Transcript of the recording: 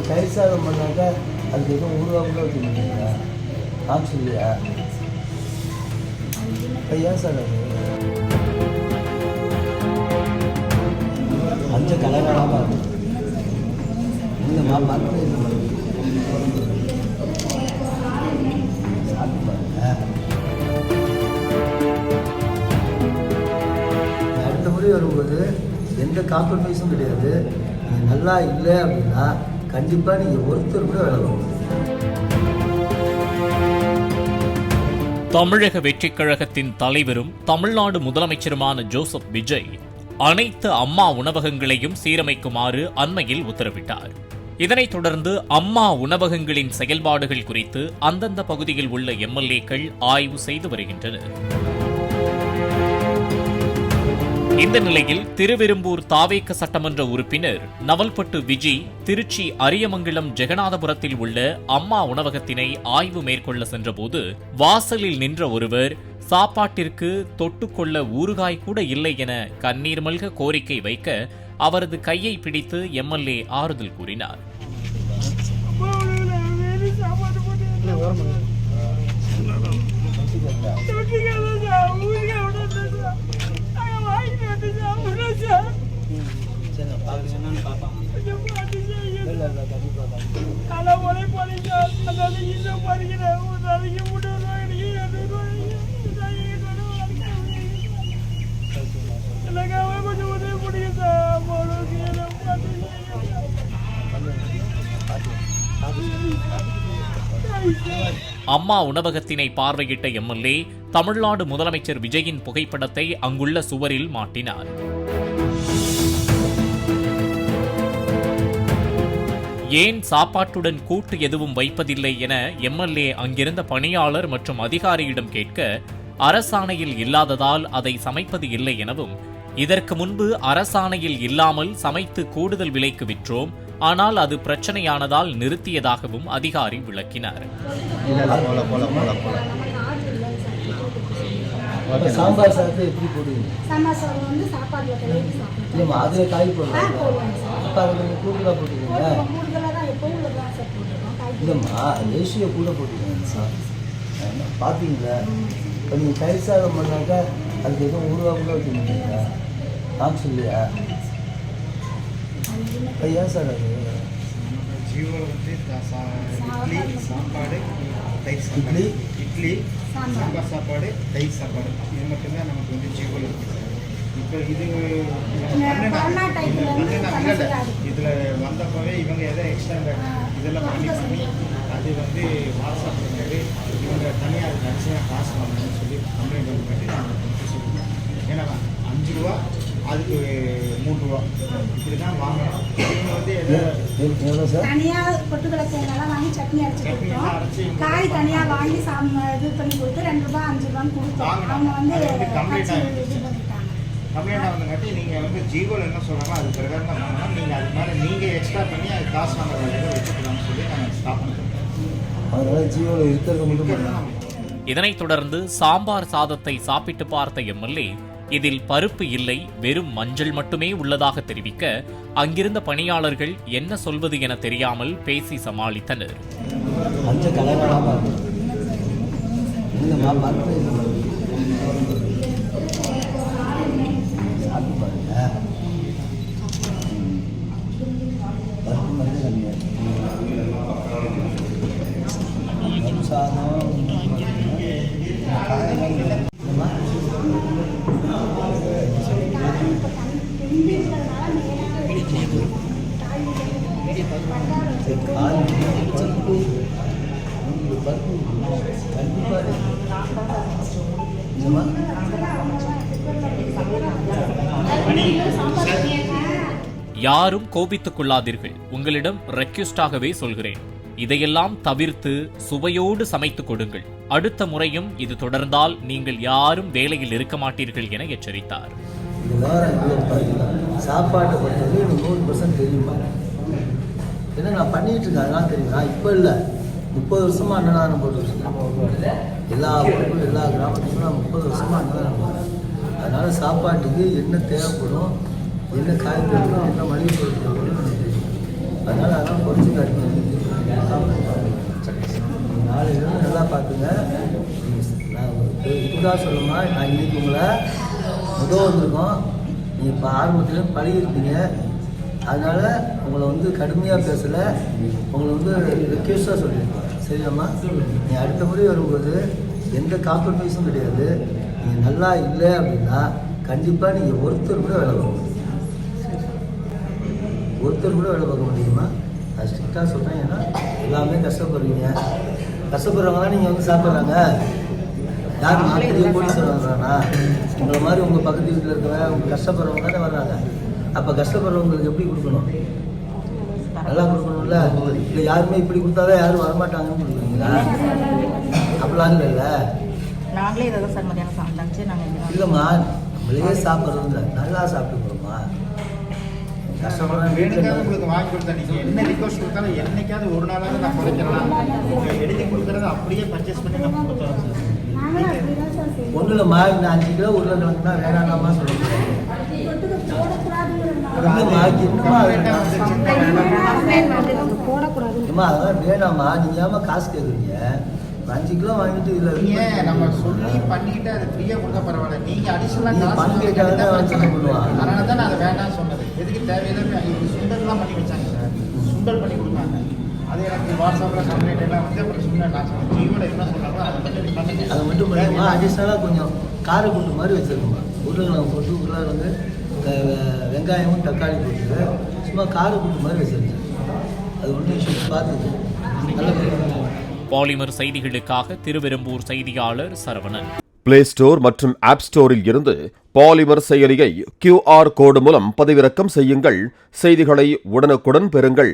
தயிர் சாதம் பண்ணாக்கா அதுக்கு எதுவும் உருவாக வச்சுருக்கீங்களா? காமிச்சு இல்லையா? ஏன் சார் அது மஞ்சள் கலராக இருக்கும் இல்லைம்மா, பார்த்து சாப்பிட்டு பாருங்க. அடுத்த முறை வரும்போது எந்த காம்ப்ரமைஸும் கிடையாது. நீங்கள் நல்லா இல்லை அப்படின்னா கண்டிப்பாக நீங்கள் ஒருத்தர் கூட வேலை பார்க்க முடியும். தமிழக வெற்றிக் கழகத்தின் தலைவரும் தமிழ்நாடு முதலமைச்சருமான ஜோசப் விஜய் அனைத்து அம்மா உணவகங்களையும் சீரமைக்குமாறு அண்மையில் உத்தரவிட்டார். இதனைத் தொடர்ந்து அம்மா உணவகங்களின் செயல்பாடுகள் குறித்து அந்தந்த பகுதியில் உள்ள எம்எல்ஏக்கள் ஆய்வு செய்து வருகின்றனர். இந்த நிலையில் திருவெரும்பூர் தாவேக சட்டமன்ற உறுப்பினர் நவல்பட்டு விஜி திருச்சி அரியமங்கலம் ஜெகநாதபுரத்தில் உள்ள அம்மா உணவகத்தினை ஆய்வு மேற்கொள்ள சென்றபோது வாசலில் நின்ற ஒருவர் சாப்பாட்டிற்கு தொட்டுக்கொள்ள ஊறுகாய் கூட இல்லை என கண்ணீர் மல்க கோரிக்கை வைக்க அவரது கையை பிடித்து எம்எல்ஏ ஆறுதல் கூறினார். அம்மா உணவகத்தினை பார்வையிட்ட எம்எல்ஏ தமிழ்நாடு முதலமைச்சர் விஜயின் புகைப்படத்தை அங்குள்ள சுவரில் மாட்டினார். ஏன் சாப்பாட்டுடன் கூட்டு எதுவும் வைப்பதில்லை என எம்எல்ஏ அங்கிருந்த பணியாளர் மற்றும் அதிகாரியிடம் கேட்க அரசாணையில் இல்லாததால் அதை சமைப்பது இல்லை எனவும், இதற்கு முன்பு அரசாணையில் இல்லாமல் சமைத்து கூடுதல் விலைக்கு விற்றோம், ஆனால் அது பிரச்சனையானதால் நிறுத்தியதாகவும் அதிகாரி விளக்கினார். சாம்பார் சாதத்தை எப்படி போடுவீங்க? சாம்பார் சாதம் வந்து சாப்பாடுல கலந்து சாப்பிடுவோம். இல்லைம்மா, அதில் காய் போடுவாங்க. அப்போ அதை கொஞ்சம் கூடுதலாக போட்டுக்கோங்க. கூடுதலாக தான் எப்பவும் உள்ளதான் சார் போட்டுருக்கோம். இல்லைம்மா, ரேஷியோ கூட போட்டுக்கோங்க சார். பார்த்தீங்களா, இப்போ நீங்கள் தயிர் சாதம் பண்ணாக்கா அதுக்கு எதுவும் உருவாக கூட வச்சுருக்கீங்களா? காமிச்சு இல்லையா? ஏன் சார் அது ஜீவோ வந்து இட்லி சாப்பாடு தயிர் சாப்பாடு, இட்லி சாம்பார் சாப்பாடு தயிர் சாப்பாடு, இது மட்டும்தான் நமக்கு வந்து ஜீவோவில் இருக்குது சார். இப்போ இது இதில் வந்தப்பவே இவங்க எதை எக்ஸ்ட்ரா இதெல்லாம் பண்ணி அது வந்து வாட்ஸ்அப் பண்ணது இவங்க தனியாக அதுக்கு அடிஷனாக காசு வாங்கணும்னு சொல்லி கம்ப்ளைண்ட் வந்து கட்டி நாங்கள் சொல்லுவோம். ஏன்னா 5 ரூபா அதுக்கு 3 ரூபா இப்படி தான் வாங்கணும். இவங்க வந்து தனியாக பொட்டுக்கடலை தேங்காய்லாம் வாங்கி சட்னி அரைச்சி கொடுத்தோம். காய் தனியாக வாங்கி இது பண்ணி கொடுத்து 2 ரூபா 5 ரூபான்னு கொடுத்தோம். அவங்க வந்து கம்ப்ளைண்டாக வந்துங்காட்டி நீங்கள் வந்து ஜீவோவில் என்ன சொல்கிறாங்களோ அது பிரகாரம் தான் வாங்கணும். நீங்கள் அது மாதிரி நீங்கள் எக்ஸ்ட்ரா பண்ணி அது காசு வாங்குற வேலையை வச்சுக்கலாம்னு சொல்லி நாங்கள் ஸ்டாப் பண்ணுறோம். அதனால் ஜீவோவில் இருக்கிறது மட்டும். இதனைத் தொடர்ந்து சாம்பார் சாதத்தை சாப்பிட்டு பார்த்த எம்எல்ஏ இதில் பருப்பு இல்லை, வெறும் மஞ்சள் மட்டுமே உள்ளதாக தெரிவிக்க அங்கிருந்த பணியாளர்கள் என்ன சொல்வது என தெரியாமல் பேசி சமாளித்தனர். மஞ்சள் கலராக இல்லைம்மா, பார்த்து சாப்பிட்டு பாருங்க. பருப்பு மஞ்சள் கம்மியாக சாதம் யாரும் கோபித்துக் கொள்ளாதீர்கள், உங்களிடம் ரெக்வெஸ்டாகவே சொல்கிறேன். இதையெல்லாம் தவிர்த்து சுவையோடு சமைத்துக் கொடுங்கள். அடுத்த முறையும் இது தொடர்ந்தால் நீங்கள் யாரும் வேலையில் இருக்க மாட்டீர்கள் என எச்சரித்தார். சாப்பாட்டை பொறுத்தவரை 100% தெரியுமா? ஏன்னா நான் பண்ணிட்டு இருக்கேன், அதெல்லாம் தெரியும். நான் இப்போ இல்லை, 30 வருஷமாக அன்னதானம் போட்டுருக்கேன். எல்லா ஊருக்கும் எல்லா கிராமத்துக்கும் நான் 30 வருஷமாக அன்னதானம் போடுறேன். அதனால் சாப்பாட்டுக்கு என்ன தேவைப்படும், என்ன காய்கறி, என்ன மளிகை பொருள் தேவைப்படும் எனக்கு தெரியும். அதனால் அதெல்லாம் குறைச்சி காட்டுங்க. நாளைக்கு நல்லா பார்த்துங்க. நான் இதுக்காக சொல்லுமா, நான் இன்றைக்கி உங்களை வந்திருக்கோம். நீங்கள் இப்போ ஆரம்பத்தில் பழகிருப்பீங்க. அதனால் உங்களை வந்து கடுமையாக பேசலை, உங்களை வந்து ரெக்வெஸ்ட்டாக சொல்லியிருக்கோம். சரியாம்மா? நீ அடுத்த முறை வரும்போது எந்த காம்ப்ரமைஸும் கிடையாது. நீங்கள் நல்லா இல்லை அப்படின்னா கண்டிப்பாக நீங்கள் ஒருத்தர் கூட வேலை பார்க்க முடியும். ஒருத்தர் கூட வேலை பார்க்க முடியுமா? நான் ஸ்ட்ரிக்டாக சொல்கிறேன். ஏன்னா எல்லாமே கஷ்டப்படுறீங்க. கஷ்டப்படுறவங்க தான் நீங்கள் வந்து சாப்பிட்றாங்க. யார் மாத்திரையே போலீஸ் வர்றானா? உங்களை மாதிரி உங்கள் பக்கத்து வீட்டில் இருக்கிற உங்கள் கஷ்டப்படுறவங்க தானே வர்றாங்க. அப்போ கஷ்டப்படுறவங்களுக்கு எப்படி கொடுக்கணும்? நல்லா கொடுக்கணும்ல. இல்லை யாருமே இப்படி கொடுத்தாதான் யாரும் வரமாட்டாங்கன்னு கொடுக்குறீங்களா? அப்படிலாம் இல்லைல்ல. நாங்களே இதை தான் சார் மதியானம் சாப்பிட்டாச்சு. நாங்கள் இல்லைம்மா, நம்மளே சாப்பிட்றது நல்லா சாப்பிட்டு போகிறோமா? கஷ்டப்படுறேன் வேணுக்காக உங்களுக்கு வாங்கி கொடுத்தா நீங்கள் என்ன ரிக்வஸ்ட் கொடுத்தாலும் என்னைக்காவது ஒரு நாளாவது நான் குறைக்கலாம். எழுதி கொடுக்குறத அப்படியே பர்ச்சேஸ் பண்ணி நம்ம கொடுத்துறோம் சார். நாங்களும் அப்படிதான் சார் செய்வோம். ஒன்றும் இல்லைம்மா, இந்த 5 கிலோ உருளைக்கிழங்குனா வேணாம்மா சொல்லிக்கிறேன். தொட்டுக்க போடக்கூடாதுங்கிறதுனால என்னம்மா போடக்கூடாது. அம்மா அதெல்லாம் வேணாம்மா. நீங்கள் ஏமா காசு கேட்குறீங்க? 5 கிலோ வாங்கிட்டு நீங்கள் நம்ம சொல்லி பண்ணிட்டு அது ஃப்ரீயாக கொடுத்தா பரவாயில்ல. நீங்கள் அடிஷனலாக காசு பண்ணிட்டாங்க பண்ணுவாங்க. அதனால தான் நான் அதை வேண்டாம்னு சொன்னது. எதுக்கு தேவையில்லாமல் சுண்டல்லாம் பண்ணி வச்சாங்க சார். சுண்டல் பண்ணி கொடுத்தாங்க. அது எனக்கு வாட்ஸ்அப்பில் கம்ப்ளைண்ட் எல்லாம் வந்து அப்புறம் சுண்டல் நான் சொன்னேன். ஜியோட என்ன சொன்னாங்க அதை மட்டும் பண்ணுங்க. அதை மட்டும் பண்ணுமா? அடிஷனலாக கொஞ்சம் காரக்கூட்டு மாதிரி வச்சுருக்கோம்மா. உருளைக்கிழங்கு போட்டு உருளைக்கிழங்கு வெங்காயமும் தக்காளி போட்டு சும்மா காரக்கூட்டு மாதிரி வச்சுருக்கேன். அது ஒன்றும் இஷ்யூ பார்த்துது. நல்ல பாலிமர் செய்திகளுக்காக திருவெரும்பூர் செய்தியாளர் சரவணன். பிளே ஸ்டோர் மற்றும் ஆப் ஸ்டோரில் இருந்து பாலிமர் செயலியை QR கோடு மூலம் பதிவிறக்கம் செய்யுங்கள். செய்திகளை உடனுக்குடன் பெறுங்கள்.